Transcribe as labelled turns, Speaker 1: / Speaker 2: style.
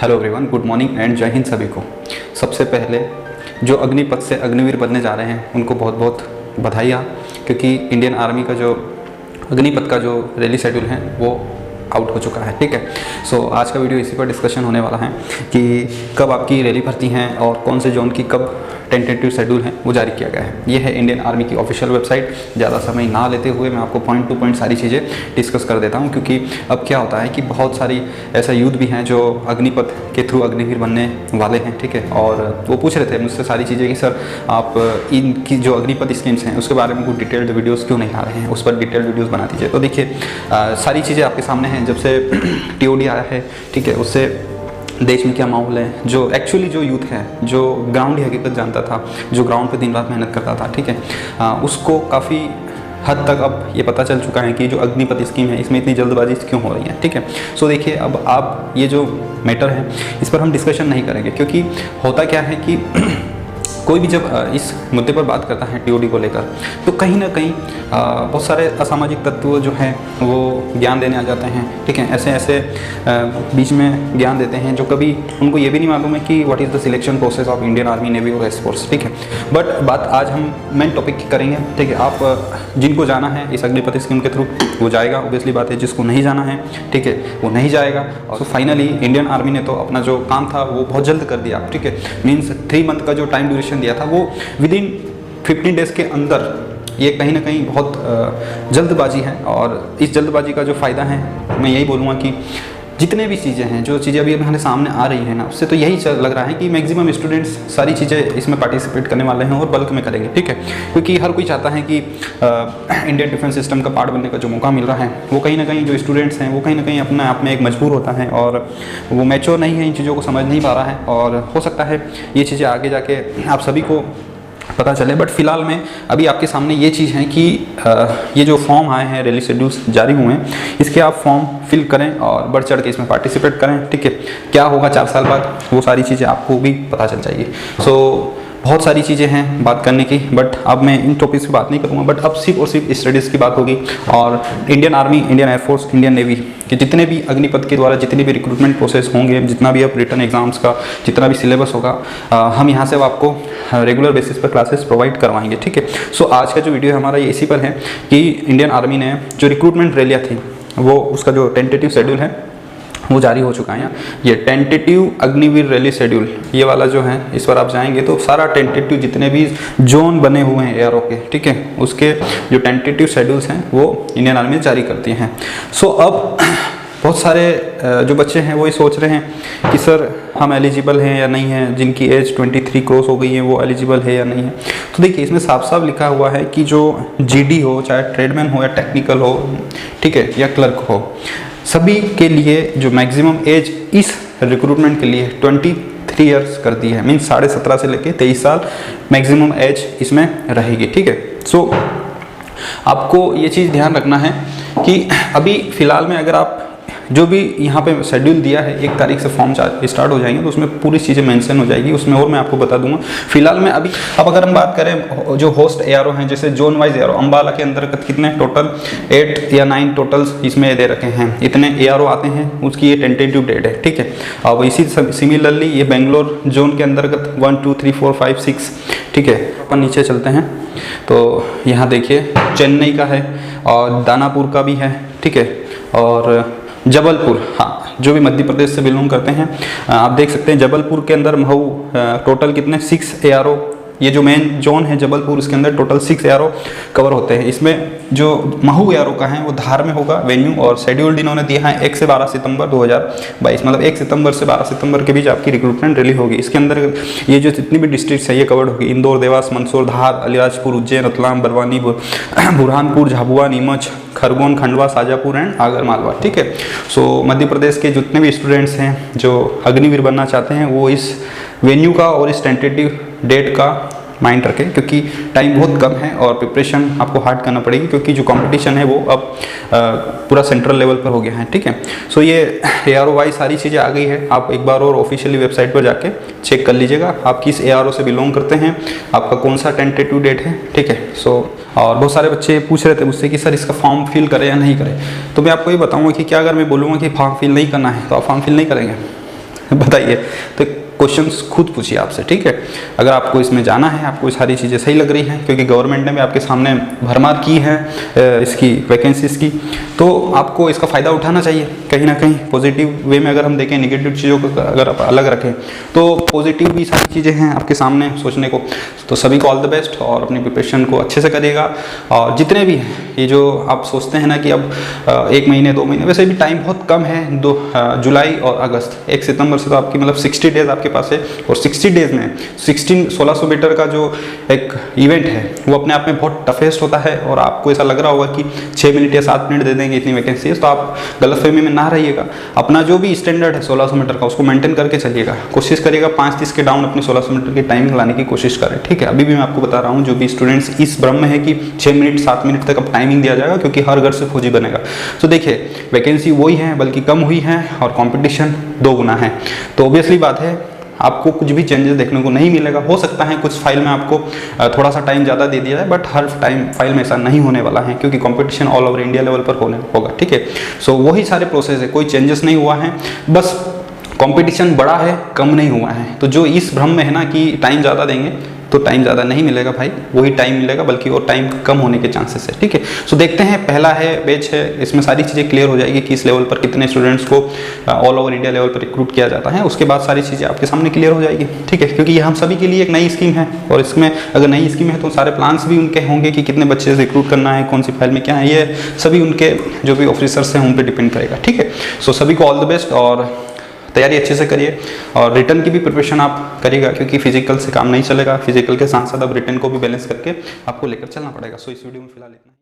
Speaker 1: Hello everyone, good morning and जय हिंद सभी को। सबसे पहले जो अग्निपथ से अग्निवीर बनने जा रहे हैं उनको बहुत बहुत बधाइयाँ, क्योंकि इंडियन आर्मी का जो अग्निपथ का जो रैली शेड्यूल है वो आउट हो चुका है। ठीक है, सो आज का वीडियो इसी पर डिस्कशन होने वाला है कि कब आपकी रैली भर्ती हैं और कौन से जोन की कब टेंटेटिव शेड्यूल है वो जारी किया गया है। ये है इंडियन आर्मी की ऑफिशियल वेबसाइट। ज़्यादा समय ना लेते हुए मैं आपको पॉइंट टू पॉइंट सारी चीज़ें डिस्कस कर देता हूँ, क्योंकि अब क्या होता है कि बहुत सारी ऐसा यूथ भी हैं जो अग्निपथ के थ्रू अग्निवीर बनने वाले हैं। ठीक है, और वो पूछ रहे थे मुझसे सारी चीज़ें कि सर आप इनकी जो अग्निपथ स्कीम्स हैं उसके बारे में कुछ डिटेल्ड वीडियोज़ क्यों नहीं आ रहे हैं, उस पर डिटेल्ड वीडियोज़ बना दीजिए। तो देखिए सारी चीज़ें आपके सामने हैं। जब से TOD आया है, ठीक है, उससे देश में क्या माहौल है, जो एक्चुअली जो यूथ है जो ग्राउंड की हकीकत जानता था, जो ग्राउंड पे दिन रात मेहनत करता था, ठीक है, उसको काफ़ी हद तक अब ये पता चल चुका है कि जो अग्निपथ स्कीम है इसमें इतनी जल्दबाजी क्यों हो रही है। ठीक है, सो देखिए अब आप ये जो मैटर है इस पर हम डिस्कशन नहीं करेंगे, क्योंकि होता क्या है कि कोई भी जब इस मुद्दे पर बात करता है TOD को लेकर, तो कहीं ना कहीं बहुत सारे असामाजिक तत्व जो हैं वो ज्ञान देने आ जाते हैं। ठीक है, ऐसे ऐसे बीच में ज्ञान देते हैं जो कभी उनको ये भी नहीं मालूम है कि what is the selection process of Indian army, navy और एयरफोर्स। ठीक है, बट बात आज हम मेन टॉपिक की करेंगे। ठीक है, आप जिनको जाना है इस अग्निपथ स्कीम के थ्रू वो जाएगा, ऑब्वियसली बात है। जिसको नहीं जाना है, ठीक है, वो नहीं जाएगा। और फाइनली इंडियन आर्मी ने तो अपना जो काम था वो बहुत जल्द कर दिया। ठीक है, मीन्स 3 मंथ का जो टाइम ड्यूरेशन दिया था वो विदिन 15 डेज़ के अंदर, ये कहीं ना कहीं बहुत जल्दबाजी है। और इस जल्दबाजी का जो फ़ायदा है मैं यही बोलूँगा कि जितने भी चीज़ें हैं, जो चीज़ें अभी हमारे सामने आ रही हैं ना, उससे तो यही लग रहा है कि मैक्सिमम स्टूडेंट्स सारी चीज़ें इसमें पार्टिसिपेट करने वाले हैं और बल्क में करेंगे। ठीक है, क्योंकि हर कोई चाहता है कि इंडियन डिफेंस सिस्टम का पार्ट बनने का जो मौका मिल रहा है वो कहीं ना कहीं जो स्टूडेंट्स हैं वो कहीं ना कहीं अपने आप में एक मजबूर होता है और वो मैच्योर नहीं है, इन चीज़ों को समझ नहीं पा रहा है। और हो सकता है ये चीज़ें आगे जाके आप सभी को पता चले, बट फिलहाल में अभी आपके सामने ये चीज़ है कि ये जो फॉर्म आए हैं, रैली शेड्यूल्स जारी हुए हैं, इसके आप फॉर्म फिल करें और बढ़ चढ़ के इसमें पार्टिसिपेट करें। ठीक है, क्या होगा 4 साल बाद वो सारी चीज़ें आपको भी पता चल जाएगी। सो बहुत सारी चीज़ें हैं बात करने की, बट अब मैं इन टॉपिक्स की बात नहीं करूँगा। बट अब सिर्फ और सिर्फ स्टडीज़ की बात होगी और Indian army, Indian air force, Indian navy के जितने भी अग्निपथ के द्वारा जितने भी रिक्रूटमेंट प्रोसेस होंगे, जितना भी अब रिटर्न एग्जाम्स का जितना भी सिलेबस होगा, हम यहाँ से आपको रेगुलर बेसिस पर क्लासेस प्रोवाइड करवाएंगे। ठीक है, सो आज का जो वीडियो है हमारा ये इसी पर है कि इंडियन आर्मी ने जो रिक्रूटमेंट रैलियाँ थी वो उसका जो टेंटेटिव शेड्यूल है वो जारी हो चुका है। ये टेंटेटिव अग्निवीर रैली शेड्यूल ये वाला जो है, इस पर आप जाएंगे तो सारा टेंटेटिव जितने भी जोन बने हुए हैं एआरओ के, ठीक है, उसके जो टेंटेटिव शेड्यूल्स हैं वो इंडियन आर्मी जारी करती हैं। सो अब बहुत सारे जो बच्चे हैं वो ये सोच रहे हैं कि सर हम एलिजिबल हैं या नहीं हैं, जिनकी एज 23 क्रॉस हो गई है वो एलिजिबल है या नहीं है। तो देखिए इसमें साफ साफ लिखा हुआ है कि जो GD हो, चाहे ट्रेडमैन हो या टेक्निकल हो, ठीक है, या क्लर्क हो, सभी के लिए जो मैक्सिमम एज इस रिक्रूटमेंट के लिए 23 ईयर्स कर दी है। मीन्स 17.5 से लेकर 23 साल मैक्सिमम एज इसमें रहेगी। ठीक है, सो आपको ये चीज़ ध्यान रखना है कि अभी फ़िलहाल में अगर आप जो भी यहाँ पे शेड्यूल दिया है 1 तारीख से फॉर्म स्टार्ट हो जाएंगे तो उसमें पूरी चीज़ें मेंशन हो जाएगी उसमें, और मैं आपको बता दूंगा। फिलहाल में अभी अब अगर हम बात करें जो होस्ट ARO हैं, जैसे जोन वाइज ARO अम्बाला के अंतर्गत कितने टोटल 8 या 9 टोटल्स इसमें दे रखे हैं, इतने ARO आते हैं, उसकी ये टेंटेटिव डेट है। ठीक है, अब इसी सिमिलरली ये बेंगलोर जोन के अंतर्गत 1 2 3 4 5 6, ठीक है, अपन नीचे चलते हैं तो यहाँ देखिए चेन्नई का है और दानापुर का भी है। ठीक है, और जबलपुर, हाँ, जो भी मध्य प्रदेश से बिलोंग करते हैं आप देख सकते हैं जबलपुर के अंदर महू टोटल कितने 6 ARO, ये जो मेन जोन है जबलपुर इसके अंदर टोटल 6 ARO कवर होते हैं। इसमें जो महू ARO का है वो धार में होगा वेन्यू, और शेड्यूल्ड इन्होंने दिया है 1 से 12 सितंबर 2022, मतलब 1 सितंबर से 12 सितंबर के बीच आपकी रिक्रूटमेंट रैली होगी। इसके अंदर ये जो जितनी भी डिस्ट्रिक्ट है ये कवर्ड होगी, इंदौर, देवास, मंदसौर, धार, अलीराजपुर, उज्जैन, रतलाम, बरवानी, बुरहानपुर, झाबुआ, नीमच, खरगोन, खंडवा, शाजापुर एंड आगर मालवा। ठीक है, सो मध्य प्रदेश के जितने भी स्टूडेंट्स हैं जो अग्निवीर बनना चाहते हैं वो इस वेन्यू का और इस टेंटेटिव डेट का माइंड रखें, क्योंकि टाइम बहुत कम है और प्रिपरेशन आपको हार्ड करना पड़ेगी, क्योंकि जो कंपटीशन है वो अब पूरा सेंट्रल लेवल पर हो गया है। ठीक है, सो ये ARO वाइज सारी चीज़ें आ गई है। आप एक बार और ऑफिशियली वेबसाइट पर जाके चेक कर लीजिएगा आप किस ARO से बिलोंग करते हैं, आपका कौन सा टेंटेटिव डेट है। ठीक है, सो और बहुत सारे बच्चे पूछ रहे थे मुझसे कि सर इसका फॉर्म फिल करें या नहीं करें, तो मैं आपको ये बताऊँगा कि क्या अगर मैं बोलूँगा कि फॉर्म फिल नहीं करना है तो आप फॉर्म फिल नहीं करेंगे? बताइए। तो क्वेश्चंस खुद पूछिए आपसे, ठीक है। अगर आपको इसमें जाना है, आपको ये सारी चीज़ें सही लग रही हैं, क्योंकि गवर्नमेंट ने भी आपके सामने भरमार की है इसकी वैकेंसीज़ की, तो आपको इसका फ़ायदा उठाना चाहिए कहीं ना कहीं। पॉजिटिव वे में अगर हम देखें, नेगेटिव चीज़ों को अगर आप अलग रखें, तो पॉजिटिव भी सारी चीज़ें हैं आपके सामने सोचने को। तो सभी को ऑल द बेस्ट, और अपनी प्रिपरेशन को अच्छे से करिएगा। और जितने भी हैं, ये जो आप सोचते हैं ना कि अब 1 महीने 2 महीने, वैसे भी टाइम बहुत कम है। जुलाई और अगस्त, 1 सितंबर से तो आपकी मतलब 60 डेज आपके पास है, और 60 डेज में 1600 मीटर का जो एक इवेंट है वो अपने आप में बहुत टफेस्ट होता है। और आपको ऐसा लग रहा होगा कि 6 मिनट या 7 मिनट दे देंगे इतनी वैकेंसी, तो आप गलतफहमी में ना रहिएगा। अपना जो भी स्टैंडर्ड है 1600 मीटर का, उसको मेंटेन करके चलिएगा। कोशिश करिएगा 5:30 के डाउन अपनी 1600 मीटर की टाइमिंग लाने की कोशिश करें, ठीक है। अभी भी मैं आपको बता रहा हूँ, जो भी स्टूडेंट्स इस भ्रम में है कि 6 मिनट 7 मिनट तक अब टाइमिंग दिया जाएगा क्योंकि हर घर से फौजी बनेगा, तो देखिए वैकेंसी वही है, बल्कि कम हुई है, और कंपटीशन 2 गुना है। तो ऑब्वियसली बात है, आपको कुछ भी चेंजेस देखने को नहीं मिलेगा। हो सकता है कुछ फाइल में आपको थोड़ा सा टाइम ज़्यादा दे दिया जाए, बट हर टाइम फाइल में ऐसा नहीं होने वाला है, क्योंकि competition all over India level पर होगा, ठीक है। सो वही सारे प्रोसेस है, कोई चेंजेस नहीं हुआ है, बस कंपटीशन बड़ा है, कम नहीं हुआ है। तो जो इस भ्रम में है ना कि टाइम ज़्यादा देंगे, तो टाइम ज़्यादा नहीं मिलेगा भाई, वही टाइम मिलेगा, बल्कि वो टाइम कम होने के चांसेस है, ठीक है। सो देखते हैं, पहला है बैच है, इसमें सारी चीज़ें क्लियर हो जाएगी कि इस लेवल पर कितने स्टूडेंट्स को ऑल ओवर इंडिया लेवल पर रिक्रूट किया जाता है। उसके बाद सारी चीज़ें आपके सामने क्लियर हो जाएगी, ठीक है, क्योंकि ये हम सभी के लिए एक नई स्कीम है, और इसमें अगर नई स्कीम है तो सारे प्लान्स भी उनके होंगे कि कितने बच्चे रिक्रूट करना है, कौन सी फाइल में क्या है, ये सभी उनके जो भी ऑफिसर्स हैं उन पर डिपेंड करेगा, ठीक है। सो सभी को ऑल द बेस्ट, और तैयारी अच्छे से करिए, और रिटर्न की भी प्रिपरेशन आप करिएगा, क्योंकि फिजिकल से काम नहीं चलेगा। फिजिकल के साथ साथ अब रिटर्न को भी बैलेंस करके आपको लेकर चलना पड़ेगा। सो इस वीडियो में फिलहाल इतना।